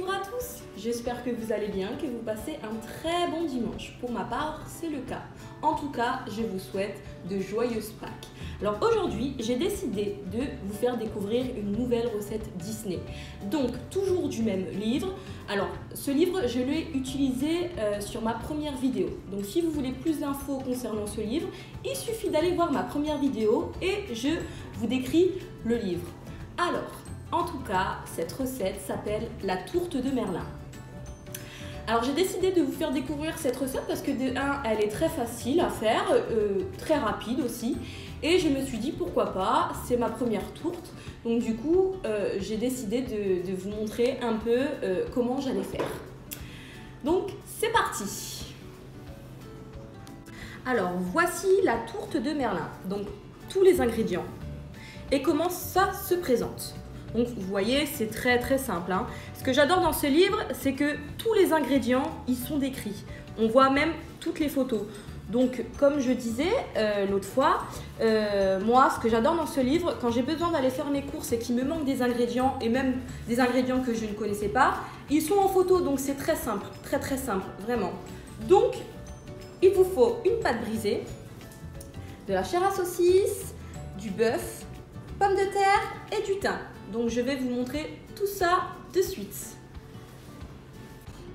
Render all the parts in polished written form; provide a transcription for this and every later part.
Bonjour à tous, j'espère que vous allez bien, que vous passez un très bon dimanche. Pour ma part, c'est le cas. En tout cas, je vous souhaite de joyeuses Pâques. Alors aujourd'hui, j'ai décidé de vous faire découvrir une nouvelle recette Disney. Donc, toujours du même livre. Alors, ce livre, je l'ai utilisé sur ma première vidéo. Donc, si vous voulez plus d'infos concernant ce livre, il suffit d'aller voir ma première vidéo et je vous décris le livre. Alors, en tout cas, cette recette s'appelle la tourte de Merlin. Alors j'ai décidé de vous faire découvrir cette recette parce que de 1, elle est très facile à faire, très rapide aussi. Et je me suis dit pourquoi pas, c'est ma première tourte. Donc du coup, j'ai décidé de vous montrer un peu comment j'allais faire. Donc c'est parti. Alors voici la tourte de Merlin. Donc tous les ingrédients. Et comment ça se présente. Donc vous voyez, c'est très simple. Hein. Ce que j'adore dans ce livre, c'est que tous les ingrédients, ils sont décrits. On voit même toutes les photos. Donc comme je disais l'autre fois, moi ce que j'adore dans ce livre, quand j'ai besoin d'aller faire mes courses et qu'il me manque des ingrédients, et même des ingrédients que je ne connaissais pas, ils sont en photo, donc c'est très simple, très simple, vraiment. Donc il vous faut une pâte brisée, de la chair à saucisse, du bœuf, pommes de terre et du thym. Donc je vais vous montrer tout ça de suite.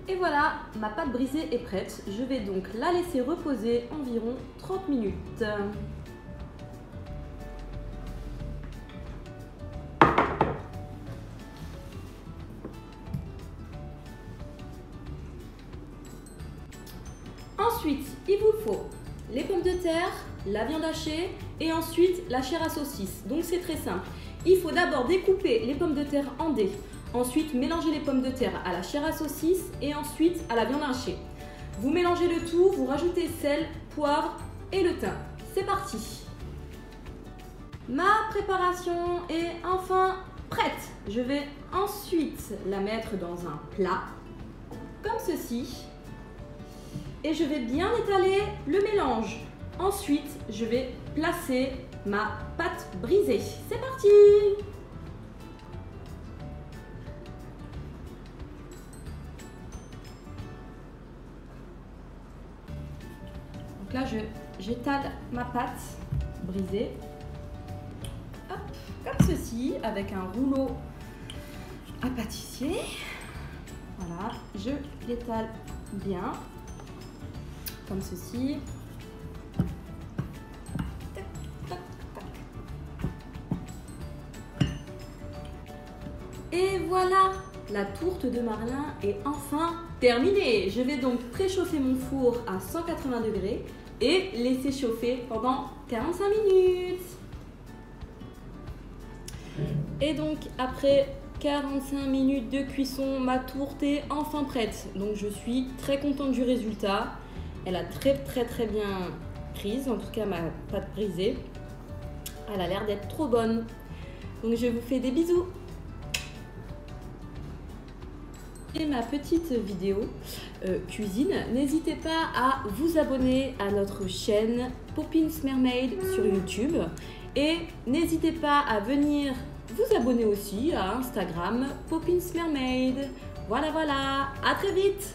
Et voilà, ma pâte brisée est prête. Je vais donc la laisser reposer environ 30 minutes. Ensuite, il vous faut les pommes de terre, la viande hachée et ensuite la chair à saucisse. Donc c'est très simple. Il faut d'abord découper les pommes de terre en dés. Ensuite, mélanger les pommes de terre à la chair à saucisse et ensuite à la viande hachée. Vous mélangez le tout, vous rajoutez sel, poivre et le thym. C'est parti. Ma préparation est enfin prête. Je vais ensuite la mettre dans un plat, comme ceci. Et je vais bien étaler le mélange. Ensuite, je vais placer ma pâte brisée. C'est parti! Donc là, j'étale ma pâte brisée. Hop, comme ceci, avec un rouleau à pâtissier. Voilà, je l'étale bien, comme ceci. Et voilà, la tourte de Merlin est enfin terminée. Je vais donc préchauffer mon four à 180 degrés et laisser chauffer pendant 45 minutes. Et donc après 45 minutes de cuisson, ma tourte est enfin prête. Donc je suis très contente du résultat. Elle a très bien prise, en tout cas ma pâte brisée. Elle a l'air d'être trop bonne. Donc je vous fais des bisous. Et ma petite vidéo cuisine, n'hésitez pas à vous abonner à notre chaîne Poppins Mermaid sur YouTube et n'hésitez pas à venir vous abonner aussi à Instagram Poppins Mermaid. Voilà, à très vite!